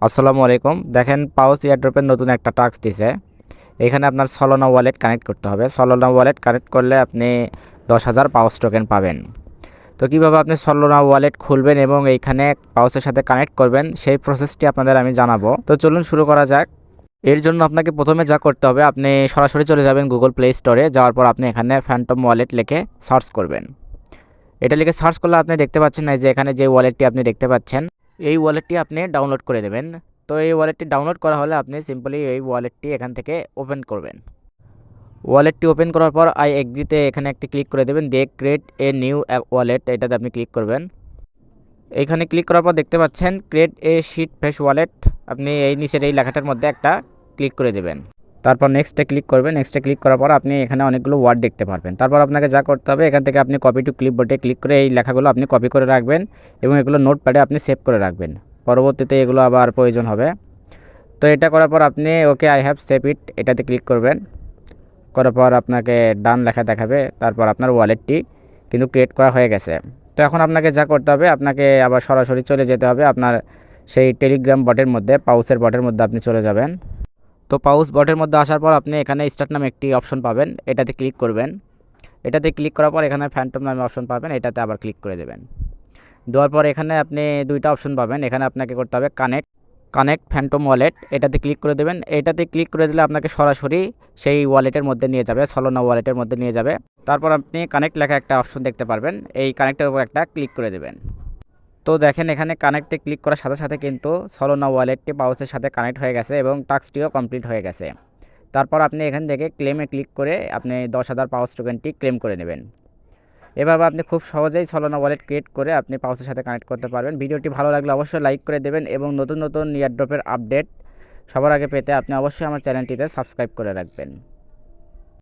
আসসালামু আলাইকুম। দেখেন পাউচ এয়ারড্রপের নতুন একটা টাস্ক দিছে। এখানে আপনার সলোনা ওয়ালেট কানেক্ট করতে হবে। সলোনা ওয়ালেট কানেক্ট করলে আপনি 10,000 পাউচ টোকেন পাবেন। তো কীভাবে আপনি সলোনা ওয়ালেট খুলবেন এবং এইখানে পাউচের সাথে কানেক্ট করবেন সেই প্রসেসটি আপনাদের আমি জানাবো। তো চলুন শুরু করা যাক। এর জন্য আপনাকে প্রথমে যা করতে হবে, আপনি সরাসরি চলে যাবেন গুগল প্লে স্টোরে। যাওয়ার পর আপনি এখানে ফ্যান্টম ওয়ালেট লিখে সার্চ করবেন। এটা লিখে সার্চ করলে আপনি দেখতে পাচ্ছেন না যে এখানে যে ওয়ালেটটি আপনি দেখতে পাচ্ছেন, এই ওয়ালেটটি আপনি ডাউনলোড করে দেবেন। তো এই ওয়ালেটটি ডাউনলোড করা হলে আপনি সিম্পলি এই ওয়ালেটটি এখান থেকে ওপেন করবেন। ওয়ালেটটি ওপেন করার পর আই এগ্রিতে এখানে একটি ক্লিক করে দেবেন, দিয়ে ক্রিয়েট এ নিউ ওয়ালেট এটাতে আপনি ক্লিক করবেন। এইখানে ক্লিক করার পর দেখতে পাচ্ছেন create a sheet face wallet, আপনি এই নিচের এই লেখাটার মধ্যে একটা ক্লিক করে দেবেন। তারপর নেক্সটে ক্লিক করবেন। নেক্সটে ক্লিক করার পর আপনি এখানে অনেকগুলো ওয়ার্ড দেখতে পারবেন। তারপর আপনাকে যা করতে হবে, এখান থেকে আপনি কপি টু ক্লিপবোর্ডে ক্লিক করে এই লেখাগুলো আপনি কপি করে রাখবেন এবং এগুলো নোটপ্যাডে আপনি সেভ করে রাখবেন। পরবর্তীতে এগুলো আবার প্রয়োজন হবে। তো এটা করার পর আপনি okay I have save it এটাতে ক্লিক করবেন। করার পর আপনাকে ডান লেখা দেখাবে। তারপর আপনার ওয়ালেটটি কিন্তু ক্রিয়েট করা হয়ে গেছে। তো এখন আপনাকে যা করতে হবে, আপনাকে আবার সরাসরি চলে যেতে হবে আপনার সেই টেলিগ্রাম বটের মধ্যে, পাউচের বটের মধ্যে আপনি চলে যাবেন। তো পাউচ বটের মধ্যে আসার পর আপনি এখানে স্টার্ট নামে একটি অপশন পাবেন, এটাতে ক্লিক করবেন। এটাতে ক্লিক করার পর এখানে ফ্যান্টম নামে অপশন পাবেন, এটাতে আবার ক্লিক করে দেবেন। দেওয়ার পর এখানে আপনি দুইটা অপশন পাবেন। এখানে আপনাকে করতে হবে কানেক্ট ফ্যান্টম ওয়ালেট, এটাতে ক্লিক করে দেবেন। এটাতে ক্লিক করে দিলে আপনাকে সরাসরি সেই ওয়ালেটের মধ্যে নিয়ে যাবে, সলোনা ওয়ালেটের মধ্যে নিয়ে যাবে। তারপর আপনি কানেক্ট লেখা একটা অপশন দেখতে পারবেন, এই কানেক্টের উপর একটা ক্লিক করে দেবেন। তো দেখেন এখানে কানেক্টে ক্লিক করার সাথে সাথে কিন্তু সলোনা ওয়ালেটটি পাউচের সাথে কানেক্ট হয়ে গেছে এবং টাস্কটিও কমপ্লিট হয়ে গেছে। তারপর আপনি এখান থেকে ক্লেমে ক্লিক করে আপনি 10,000 পাউচ টোকেনটি ক্লেম করে নেবেন। এভাবে আপনি খুব সহজেই সলোনা ওয়ালেট ক্রিয়েট করে আপনি পাউচের সাথে কানেক্ট করতে পারবেন। ভিডিওটি ভালো লাগলে অবশ্যই লাইক করে দেবেন এবং নতুন নতুন এয়ারড্রপের আপডেট সবার আগে পেতে আপনি অবশ্যই আমার চ্যানেলটিতে সাবস্ক্রাইব করে রাখবেন।